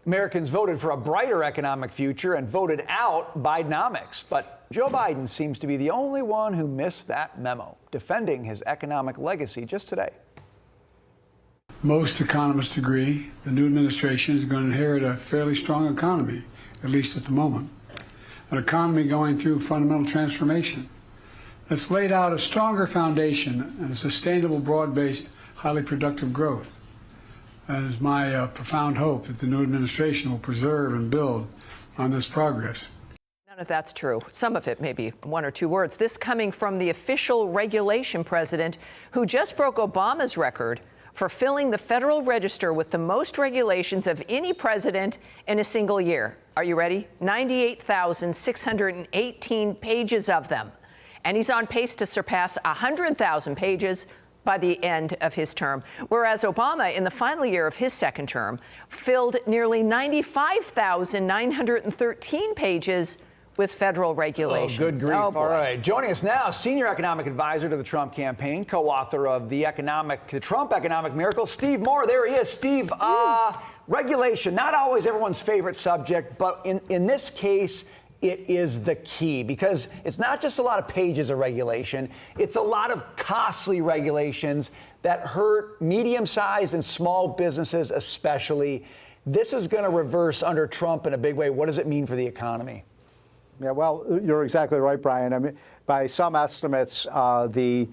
Americans voted for a brighter economic future and voted out Bidenomics. But Joe Biden seems to be the only one who missed that memo, defending his economic legacy just today. Most economists agree the new administration is going to inherit a fairly strong economy, at least at the moment. An economy going through fundamental transformation that's laid out a stronger foundation and a sustainable, broad-based, highly productive growth. That is my profound hope that the new administration will preserve and build on this progress. None of that's true. Some of it, maybe one or two words. This coming from the official regulation president who just broke Obama's record for filling the Federal Register with the most regulations of any president in a single year. Are you ready? 98,618 pages of them. And he's on pace to surpass 100,000 pages by the end of his term, whereas Obama, in the final year of his second term, filled nearly 95,913 pages with federal regulations. Oh, good grief. All right. Joining us now, senior economic advisor to the Trump campaign, co-author of the Trump Economic Miracle, Steve Moore. There he is. Steve, regulation, not always everyone's favorite subject, but in this case, it is the key, because it's not just a lot of pages of regulation. It's a lot of costly regulations that hurt medium-sized and small businesses especially. This is going to reverse under Trump in a big way. What does it mean for the economy? Yeah, well, you're exactly right, Brian. I mean, by some estimates, the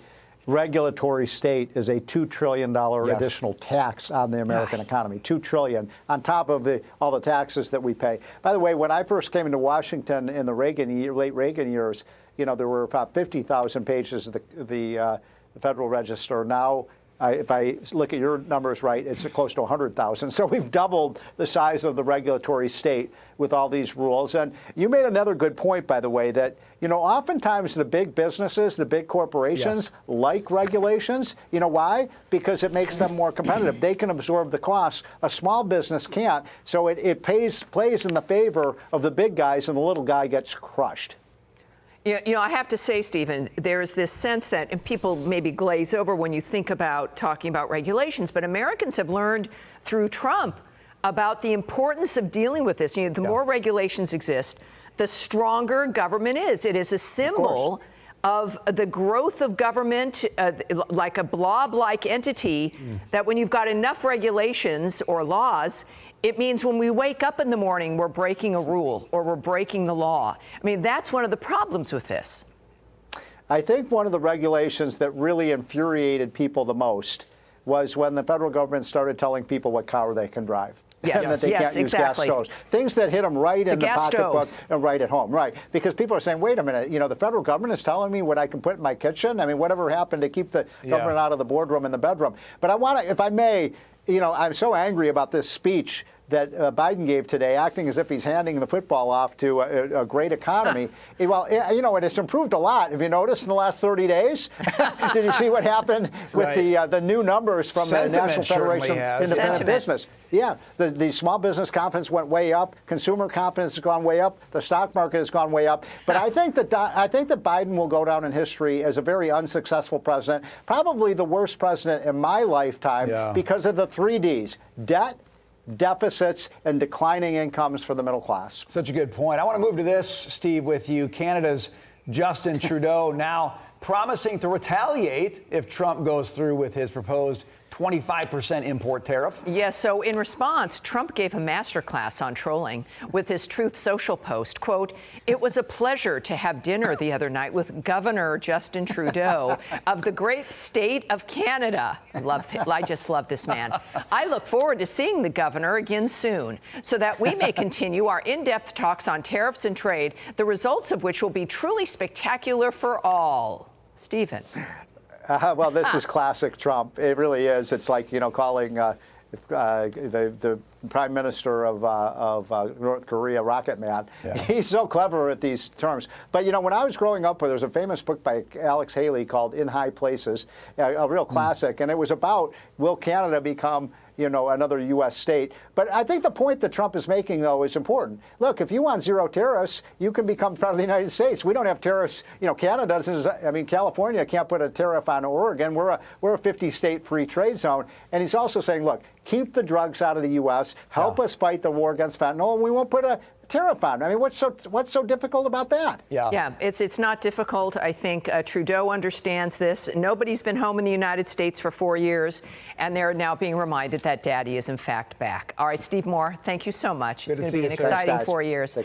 regulatory state is a $2 trillion additional tax on the American economy. $2 trillion on top of all the taxes that we pay. By the way, when I first came into Washington in the late Reagan years, you know, there were about 50,000 pages of the Federal Register. Now, if I look at your numbers right, it's close to 100,000. So we've doubled the size of the regulatory state with all these rules. And you made another good point, by the way, that, you know, oftentimes the big businesses, the big corporations like regulations. You know why? Because it makes them more competitive. They can absorb the costs. A small business can't. So it plays in the favor of the big guys, and the little guy gets crushed. You know, I have to say, Stephen, there's this sense that, and people maybe glaze over when you think about talking about regulations, but Americans have learned through Trump about the importance of dealing with this. You know, the more regulations exist, the stronger government is. It is a symbol of the growth of government, like a blob-like entity, that when you've got enough regulations or laws, it means when we wake up in the morning, we're breaking a rule or we're breaking the law. I mean, that's one of the problems with this. I think one of the regulations that really infuriated people the most was when the federal government started telling people what car they can drive. Yes, and that they can't use gas stoves. Things that hit them right in the pocketbook and right at home. Right. Because people are saying, wait a minute, you know, the federal government is telling me what I can put in my kitchen. I mean, whatever happened to keep the government out of the boardroom and the bedroom. But I want to, if I may, you know, I'm so angry about this speech that Biden gave today, acting as if he's handing the football off to a great economy. Well, you know, and it's improved a lot. Have you noticed in the last 30 days? Did you see what happened with the new numbers from the National Federation of Independent Business? Yeah, the small business confidence went way up. Consumer confidence has gone way up. The stock market has gone way up. But I think that Biden will go down in history as a very unsuccessful president, probably the worst president in my lifetime because of the 3 Ds: debt, deficits, and declining incomes for the middle class. Such a good point. I want to move to this, Steve, with you. Canada's Justin Trudeau now promising to retaliate if Trump goes through with his proposed 25% import tariff. Yes, so in response, Trump gave a masterclass on trolling with his Truth Social post. Quote, "It was a pleasure to have dinner the other night with Governor Justin Trudeau of the great state of Canada." I just love this man. "I look forward to seeing the governor again soon so that we may continue our in-depth talks on tariffs and trade, the results of which will be truly spectacular for all." Stephen. Well, this is classic Trump. It really is. It's like, you know, calling the prime minister of North Korea Rocket Man. He's so clever at these terms. But, you know, when I was growing up, there was a famous book by Alex Haley called In High Places, a real classic. And it was about, will Canada become another U.S. state. But I think the point that Trump is making, though, is important. Look, if you want zero tariffs, you can become part of the United States. We don't have tariffs. Canada doesn't. I mean, California can't put a tariff on Oregon. We're a 50-state free trade zone. And he's also saying, look, keep the drugs out of the U.S. Help us fight the war against fentanyl, and we won't put a tariff on. I mean, what's so difficult about that? Yeah, it's not difficult. I think Trudeau understands this. Nobody's been home in the United States for 4 years, and they're now being reminded that Daddy is in fact back. All right, Steve Moore, thank you so much. It's going to be an exciting 4 years.